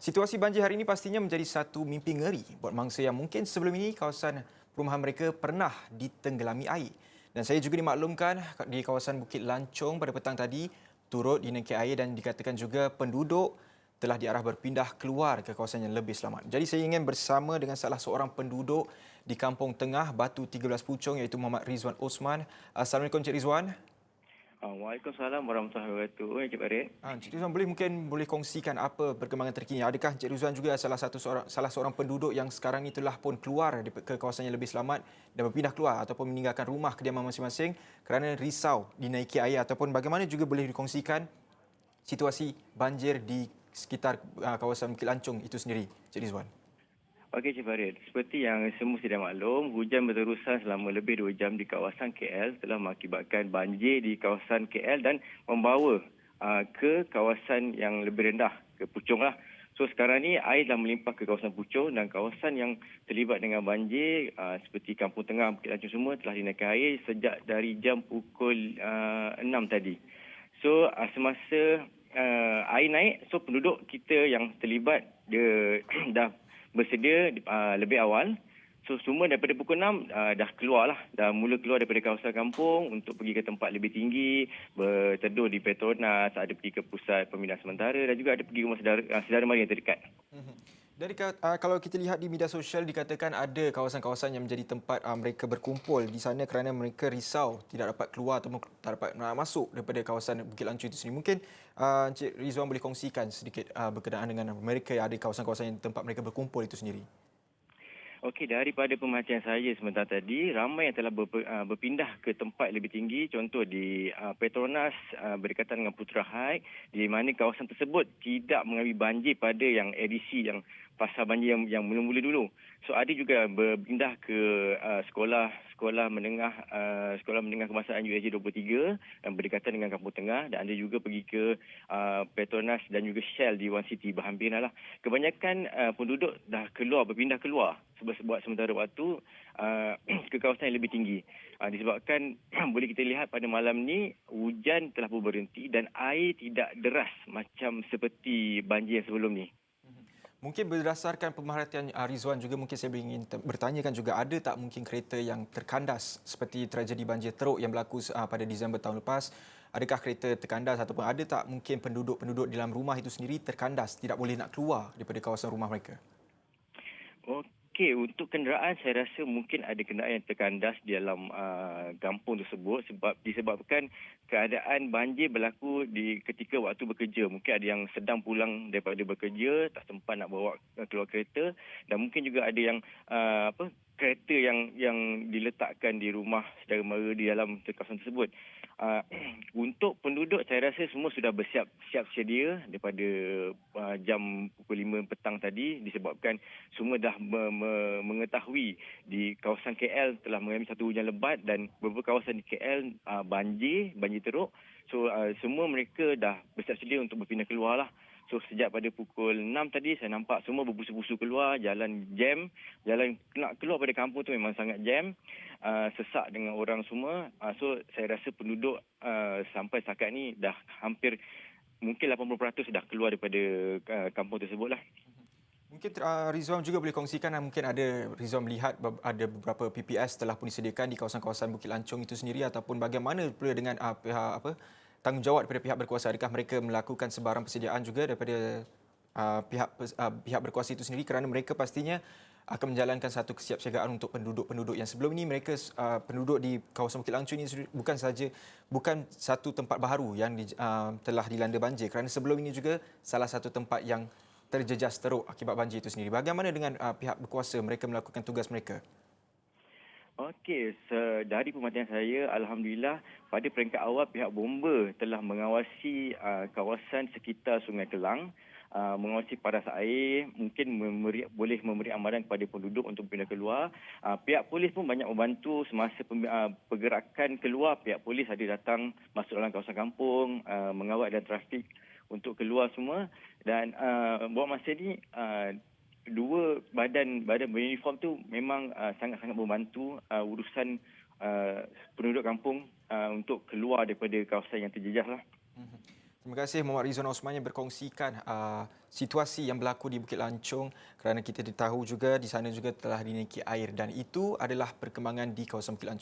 Situasi banjir hari ini pastinya menjadi satu mimpi ngeri buat mangsa yang mungkin sebelum ini kawasan perumahan mereka pernah ditenggelami air. Dan saya juga dimaklumkan di kawasan Bukit Lancong pada petang tadi turut dinengki air dan dikatakan juga penduduk telah diarah berpindah keluar ke kawasan yang lebih selamat. Jadi saya ingin bersama dengan salah seorang penduduk di Kampung Tengah Batu 13 Puchong iaitu Muhammad Rizwan Osman. Assalamualaikum Cik Rizwan. Waalaikumsalam warahmatullahi wabarakatuh. Encik Farid. Encik Rizwan boleh kongsikan apa perkembangan terkini? Adakah Encik Rizwan juga salah seorang penduduk yang sekarang ini telah pun keluar ke kawasan yang lebih selamat dan berpindah keluar ataupun meninggalkan rumah kediaman masing-masing kerana risau dinaiki air ataupun bagaimana juga boleh dikongsikan situasi banjir di sekitar kawasan Bukit Lancong itu sendiri, Encik Rizwan? Okey, Encik Farid. Seperti yang semua sudah maklum, hujan berterusan selama lebih 2 jam di kawasan KL telah mengakibatkan banjir di kawasan KL dan membawa ke kawasan yang lebih rendah, ke Puchong lah. So sekarang ni air dah melimpah ke kawasan Puchong dan kawasan yang terlibat dengan banjir seperti Kampung Tengah, Bukit Lancong semua telah dinaikkan air sejak dari jam pukul 6 tadi. So semasa air naik, so penduduk kita yang terlibat dia dah bersedia lebih awal. So semua daripada pukul 6 dah keluar lah. Dah mula keluar daripada kawasan kampung untuk pergi ke tempat lebih tinggi. Berteduh di Petronas, ada pergi ke pusat pembinaan sementara dan juga ada pergi rumah saudara mara yang terdekat. Kalau kita lihat di media sosial dikatakan ada kawasan-kawasan yang menjadi tempat mereka berkumpul di sana kerana mereka risau tidak dapat keluar atau tak dapat masuk daripada kawasan Bukit Lancung itu sendiri. Mungkin Encik Rizwan boleh kongsikan sedikit berkenaan dengan mereka yang ada kawasan-kawasan yang tempat mereka berkumpul itu sendiri. Okey, daripada pemerhatian saya sebentar tadi, ramai yang telah berpindah ke tempat lebih tinggi, contoh di Petronas berdekatan dengan Putra Heights, di mana kawasan tersebut tidak mengalami banjir pada yang edisi yang fasa banjir yang mula-mula dulu. So ada juga berpindah ke sekolah menengah kebangsaan USJ 23 yang berdekatan dengan Kampung Tengah, dan ada juga pergi ke Petronas dan juga Shell di One City berhampiran lah. Kebanyakan penduduk dah berpindah keluar buat sementara waktu ke kawasan yang lebih tinggi. Disebabkan boleh kita lihat pada malam ni hujan telah pun berhenti dan air tidak deras macam seperti banjir yang sebelum ni. Mungkin berdasarkan pemerhatian Rizwan juga mungkin saya ingin bertanyakan juga ada tak mungkin kereta yang terkandas seperti tragedi banjir teruk yang berlaku pada Disember tahun lepas. Adakah kereta terkandas ataupun ada tak mungkin penduduk-penduduk di dalam rumah itu sendiri terkandas tidak boleh nak keluar daripada kawasan rumah mereka? Okey, untuk kenderaan saya rasa mungkin ada kenderaan yang terkandas di dalam kampung tersebut disebabkan keadaan banjir berlaku ketika waktu bekerja. Mungkin ada yang sedang pulang daripada bekerja, tak sempat nak bawa keluar kereta, dan mungkin juga ada yang kereta yang diletakkan di rumah saudara mara di dalam kawasan tersebut. Untuk penduduk saya rasa semua sudah siap sedia daripada jam pukul 5 petang tadi, disebabkan semua dah mengetahui di kawasan KL telah mengalami satu hujan lebat dan beberapa kawasan di KL banjir teruk. So semua mereka dah bersiap sedia untuk berpindah keluar lah. So sejak pada pukul 6 tadi saya nampak semua berbusu-busu keluar, jalan jam, jalan nak keluar pada kampung tu memang sangat jam, sesak dengan orang semua. So saya rasa penduduk sampai setakat ni dah hampir mungkin 80% dah keluar daripada kampung tersebut lah. Mungkin Rizwan juga boleh kongsikan mungkin ada Rizwan melihat ada beberapa PPS telah pun disediakan di kawasan-kawasan Bukit Lancong itu sendiri ataupun bagaimana pula dengan pihak tanggungjawab daripada pihak berkuasa, adakah mereka melakukan sebarang persediaan juga daripada pihak berkuasa itu sendiri kerana mereka pastinya akan menjalankan satu kesiapsiagaan untuk penduduk-penduduk yang sebelum ini mereka penduduk di kawasan Bukit Lancong ini bukan satu tempat baharu yang telah dilanda banjir kerana sebelum ini juga salah satu tempat yang terjejas teruk akibat banjir itu sendiri. Bagaimana dengan pihak berkuasa mereka melakukan tugas mereka? Okey, dari pemerhatian saya, alhamdulillah pada peringkat awal pihak bomba telah mengawasi kawasan sekitar Sungai Kelang, mengawasi paras air, mungkin boleh memberi amaran kepada penduduk untuk pindah keluar. Pihak polis pun banyak membantu semasa pergerakan keluar. Pihak polis ada datang masuk dalam kawasan kampung, mengawal dan trafik untuk keluar semua, dan buat masa ni dua badan beruniform tu memang sangat-sangat membantu urusan penduduk kampung untuk keluar daripada kawasan yang terjejas lah. Terima kasih Muhammad Rizwan Osman yang berkongsikan situasi yang berlaku di Bukit Lancung, kerana kita tahu juga di sana juga telah dinaiki air dan itu adalah perkembangan di kawasan Bukit Lancung.